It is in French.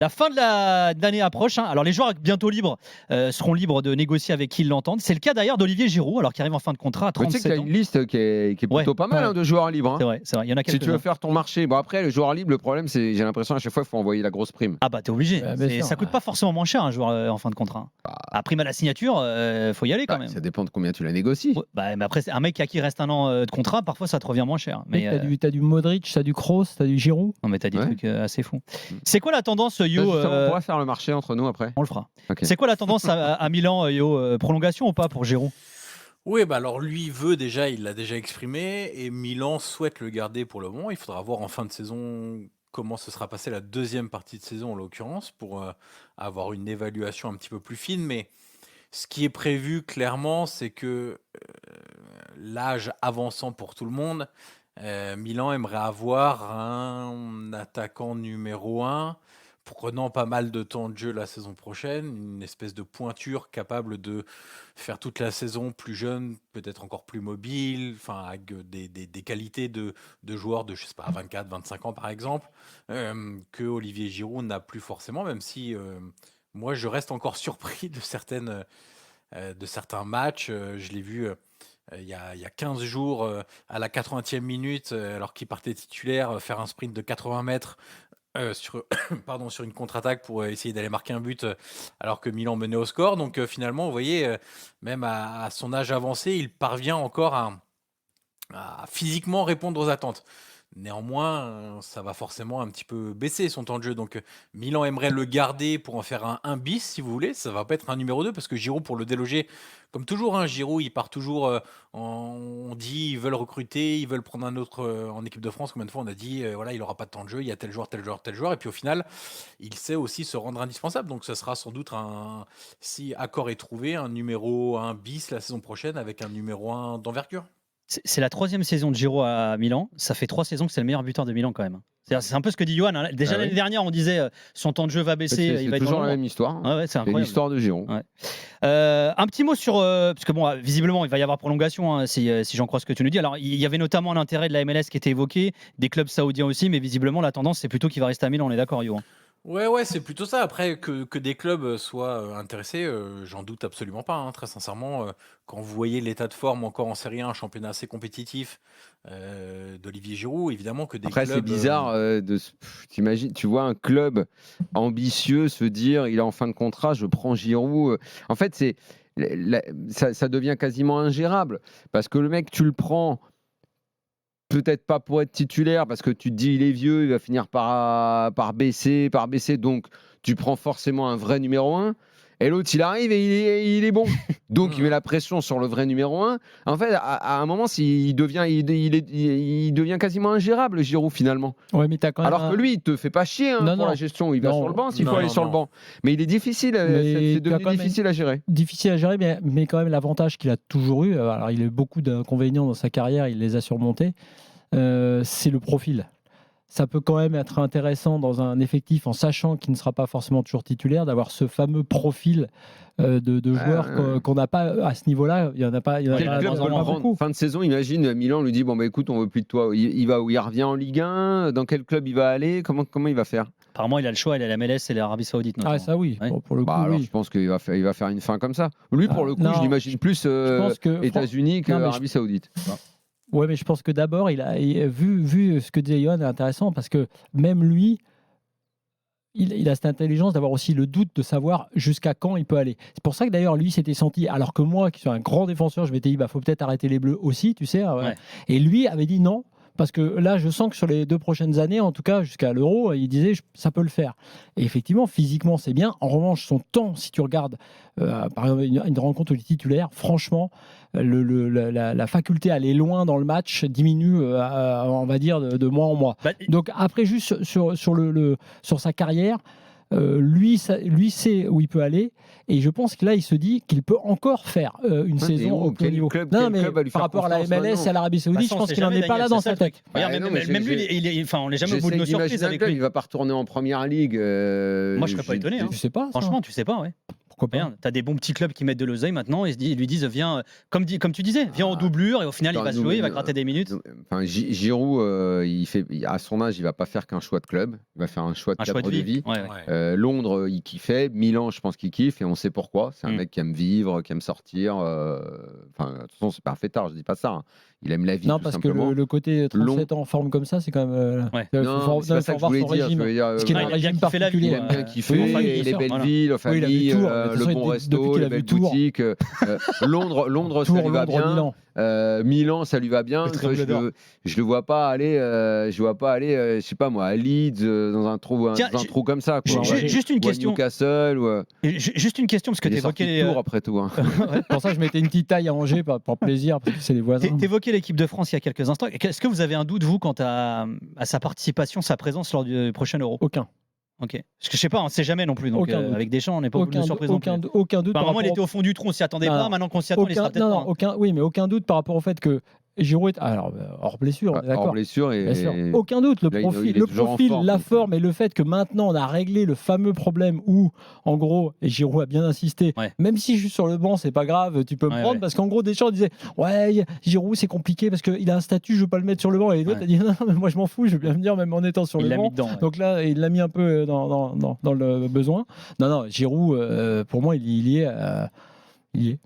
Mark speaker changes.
Speaker 1: La fin de l'année approche. Alors les joueurs bientôt libres seront libres de négocier avec qui ils l'entendent. C'est le cas d'ailleurs d'Olivier Giroud, alors qui arrive en fin de contrat à 37 ans.
Speaker 2: Tu sais qu'il y a une liste qui est plutôt pas mal de joueurs libres.
Speaker 1: C'est vrai. Il y en a quelques-uns.
Speaker 2: Si tu veux faire ton marché. Bon après, le joueur libre, le problème c'est j'ai l'impression à chaque fois il faut envoyer la grosse prime.
Speaker 1: Ah bah t'es obligé. Ça coûte pas forcément moins cher un joueur en fin de contrat. À prime à la signature, faut y aller quand même.
Speaker 2: Ça dépend de combien tu la négocies.
Speaker 1: Mais après, un mec à qui reste un an de contrat, parfois ça te revient moins cher.
Speaker 3: Mais t'as du Modric, t'as du Kroos, t'as du Giroud.
Speaker 1: Non mais t'as des trucs assez fous. C'est quoi la tendance, Yo
Speaker 2: On pourra faire le marché entre nous après.
Speaker 1: On le fera. Okay. C'est quoi la tendance à Milan, Yo prolongation ou pas pour Giroud?
Speaker 4: Oui, alors lui il l'a déjà exprimé et Milan souhaite le garder pour le moment. Il faudra voir en fin de saison comment se sera passée la deuxième partie de saison en l'occurrence pour avoir une évaluation un petit peu plus fine. Mais ce qui est prévu clairement, c'est que l'âge avançant pour tout le monde, Milan aimerait avoir un attaquant numéro 1 prenant pas mal de temps de jeu la saison prochaine, une espèce de pointure capable de faire toute la saison plus jeune, peut-être encore plus mobile, avec des qualités de joueurs de, je sais pas, 24, 25 ans par exemple, que Olivier Giroud n'a plus forcément, même si moi je reste encore surpris de certains matchs. Je l'ai vu il y a 15 jours à la 80e minute, alors qu'il partait titulaire, faire un sprint de 80 mètres sur une contre-attaque pour essayer d'aller marquer un but alors que Milan menait au score. Donc finalement, vous voyez, même à son âge avancé, il parvient encore à physiquement répondre aux attentes. Néanmoins, ça va forcément un petit peu baisser son temps de jeu. Donc Milan aimerait le garder pour en faire un bis, si vous voulez. Ça va pas être un numéro 2 parce que Giroud, pour le déloger, comme toujours, Giroud, il part toujours, on dit, ils veulent recruter, ils veulent prendre un autre en équipe de France. Combien de fois on a dit, voilà, il n'aura pas de temps de jeu, il y a tel joueur. Et puis au final, il sait aussi se rendre indispensable. Donc ça sera sans doute, si accord est trouvé, un numéro 1 bis la saison prochaine avec un numéro 1 d'envergure.
Speaker 1: C'est la 3e saison de Giroud à Milan. Ça fait 3 saisons que c'est le meilleur buteur de Milan quand même. C'est un peu ce que dit Johan. Déjà l'année dernière, on disait son temps de jeu va baisser.
Speaker 2: C'est toujours la même histoire.
Speaker 1: C'est
Speaker 2: l'histoire de Giroud.
Speaker 1: Un petit mot sur parce que bon, visiblement, il va y avoir prolongation si j'en crois ce que tu nous dis. Alors, il y avait notamment l'intérêt de la MLS qui était évoqué, des clubs saoudiens aussi, mais visiblement la tendance c'est plutôt qu'il va rester à Milan. On est d'accord, Johan?
Speaker 4: Ouais, c'est plutôt ça. Après, que des clubs soient intéressés, j'en doute absolument pas, très sincèrement. Quand vous voyez l'état de forme encore en Série A, un championnat assez compétitif d'Olivier Giroud, évidemment que des clubs...
Speaker 2: Après, c'est bizarre, t'imagines, tu vois un club ambitieux se dire, il est en fin de contrat, je prends Giroud. En fait, ça devient quasiment ingérable, parce que le mec, tu le prends... Peut-être pas pour être titulaire, parce que tu te dis il est vieux, il va finir par baisser, donc tu prends forcément un vrai numéro 1, et l'autre il arrive et il est bon. Donc il met la pression sur le vrai numéro 1. En fait, à un moment, il devient quasiment ingérable, Giroud, finalement.
Speaker 3: Ouais, mais t'as quand même
Speaker 2: Alors que lui, il te fait pas chier la gestion, il va sur le banc s'il faut aller sur le banc. Mais il est difficile, c'est devenu difficile à gérer.
Speaker 3: Difficile à gérer, mais quand même l'avantage qu'il a toujours eu, alors il a eu beaucoup d'inconvénients dans sa carrière, il les a surmontés, c'est le profil. Ça peut quand même être intéressant dans un effectif, en sachant qu'il ne sera pas forcément toujours titulaire, d'avoir ce fameux profil de joueurs qu'on n'a pas à ce niveau-là. Il y en a pas beaucoup.
Speaker 2: Fin de saison, imagine, Milan lui dit bon écoute, on veut plus de toi. Il va où? Il revient en Ligue 1. Dans quel club il va aller? Comment il va faire?
Speaker 1: Apparemment, il a le choix. Il a la MLS et l'Arabie Saoudite.
Speaker 3: Ah ça oui.
Speaker 1: Ouais.
Speaker 3: Bon, pour le coup,
Speaker 2: alors,
Speaker 3: oui.
Speaker 2: je pense qu'il va faire une fin comme ça. Lui, pour le coup, je l'imagine plus États-Unis qu'Arabie Saoudite.
Speaker 3: Ouais, mais je pense que d'abord, il a vu ce que disait Johan est intéressant, parce que même lui, il a cette intelligence d'avoir aussi le doute de savoir jusqu'à quand il peut aller. C'est pour ça que d'ailleurs, lui s'était senti, alors que moi, qui suis un grand défenseur, je m'étais dit, faut peut-être arrêter les Bleus aussi, tu sais. Ouais. Et lui avait dit non. Parce que là, je sens que sur les 2 prochaines années, en tout cas jusqu'à l'Euro, il disait ça peut le faire. Et effectivement, physiquement, c'est bien. En revanche, son temps, si tu regardes, par exemple, une rencontre où il est titulaire, franchement, la faculté à aller loin dans le match diminue, on va dire, de mois en mois. Donc après, juste sur sa carrière, lui sait où il peut aller, et je pense que là il se dit qu'il peut encore faire une saison au haut niveau. Par rapport à la MLS et à l'Arabie Saoudite, je pense qu'il n'en est pas là dans sa tête.
Speaker 1: Même lui, on n'est jamais au bout de nos surprises avec lui.
Speaker 2: Il va pas retourner en première ligue.
Speaker 1: Moi je serais pas étonné.
Speaker 3: Tu sais pas.
Speaker 1: Franchement, tu sais pas, ouais.
Speaker 3: Pourquoi pas?
Speaker 1: Regarde, t'as des bons petits clubs qui mettent de l'oseille maintenant et ils lui disent viens, comme tu disais, viens en doublure et au final il va se jouer, il va gratter des minutes.
Speaker 2: Enfin, Giroud, à son âge, il va pas faire qu'un choix de club, il va faire un choix de
Speaker 1: Un choix
Speaker 2: cadre
Speaker 1: de
Speaker 2: de
Speaker 1: vie.
Speaker 2: vie.
Speaker 1: Ouais, ouais.
Speaker 2: Londres, il kiffait. Milan, je pense qu'il kiffe et on sait pourquoi. C'est un
Speaker 1: Mm.
Speaker 2: mec qui aime vivre, qui aime sortir. Enfin, de toute façon, c'est pas un fêtard, je dis pas ça. Hein. Il aime la vie,
Speaker 3: Non,
Speaker 2: tout
Speaker 3: parce que
Speaker 2: simplement.
Speaker 3: le côté 37 ans en forme comme ça, c'est quand même.
Speaker 1: Ouais.
Speaker 2: Non, c'est pas ça que je voulais dire. Je voulais dire,
Speaker 3: Parce qu'il a un
Speaker 1: il a
Speaker 3: régime
Speaker 1: bien kiffé la vie,
Speaker 3: particulier.
Speaker 2: il aime bien kiffer,
Speaker 3: Oui, bien
Speaker 2: les
Speaker 3: sûr,
Speaker 2: belles
Speaker 1: voilà.
Speaker 2: villes, la
Speaker 3: Oui, il a vu
Speaker 2: famille,
Speaker 3: Tours. De toute
Speaker 2: le
Speaker 3: façon,
Speaker 2: bon
Speaker 3: depuis
Speaker 2: resto,
Speaker 3: qu'il
Speaker 2: les
Speaker 3: a vu
Speaker 2: belles
Speaker 3: Tours.
Speaker 2: boutiques. Londres, ça
Speaker 3: Tours,
Speaker 2: lui va
Speaker 3: Londres,
Speaker 2: bien.
Speaker 3: Milan.
Speaker 2: Milan, ça lui va bien.
Speaker 1: Le triangle d'or.
Speaker 2: Je le vois pas aller, je sais pas moi, à Leeds, dans un trou comme ça. Quoi.
Speaker 1: Juste une
Speaker 2: Ou à
Speaker 1: question.
Speaker 2: Newcastle.
Speaker 1: Juste une question, parce que
Speaker 2: Il est sorti
Speaker 1: t'évoquais
Speaker 2: de Tours après tout. Hein.
Speaker 3: Pour ça, je mettais une petite taille à Angers pour plaisir, parce que c'est les voisins.
Speaker 1: T'évoquais l'équipe de France il y a quelques instants. Est-ce que vous avez un doute, vous, quant à sa participation, sa présence lors du prochain Euro?
Speaker 3: Aucun.
Speaker 1: Ok. Parce que je sais pas, on ne sait jamais non plus. Donc,
Speaker 3: Aucun doute.
Speaker 1: avec Deschamps, on n'est pas au bout de la surprise non plus.
Speaker 3: Aucun doute.
Speaker 1: Par
Speaker 3: par
Speaker 1: moment, il
Speaker 3: rapport
Speaker 1: était au fond du trou, on s'y attendait
Speaker 3: Non,
Speaker 1: pas.
Speaker 3: non.
Speaker 1: Maintenant qu'on s'y attend, il sera peut-être
Speaker 3: non,
Speaker 1: pas.
Speaker 3: non, oui, mais aucun doute par rapport au fait que Giroud est alors hors blessure, on est
Speaker 2: Hors
Speaker 3: d'accord.
Speaker 2: blessure et
Speaker 3: Bien sûr. Aucun doute, le
Speaker 2: Là, il
Speaker 3: profil,
Speaker 2: est toujours en forme,
Speaker 3: la
Speaker 2: donc,
Speaker 3: forme et le fait que maintenant on a réglé le fameux problème où, en gros, et Giroud a bien insisté,
Speaker 1: Ouais.
Speaker 3: même si je suis sur le banc, c'est pas grave, tu peux me
Speaker 1: Ouais,
Speaker 3: prendre,
Speaker 1: ouais.
Speaker 3: parce qu'en gros, Deschamps disait, ouais, Giroud c'est compliqué parce qu'il a un statut, je veux pas le mettre sur le banc, et l'autre
Speaker 1: Ouais.
Speaker 3: a dit, non, mais moi je m'en fous, je veux bien venir même en étant sur
Speaker 1: Il
Speaker 3: le
Speaker 1: l'a
Speaker 3: banc.
Speaker 1: mis dedans. Ouais.
Speaker 3: Donc là, il l'a mis un peu dans le besoin. Non, Giroud, pour moi, il y est. Il y est.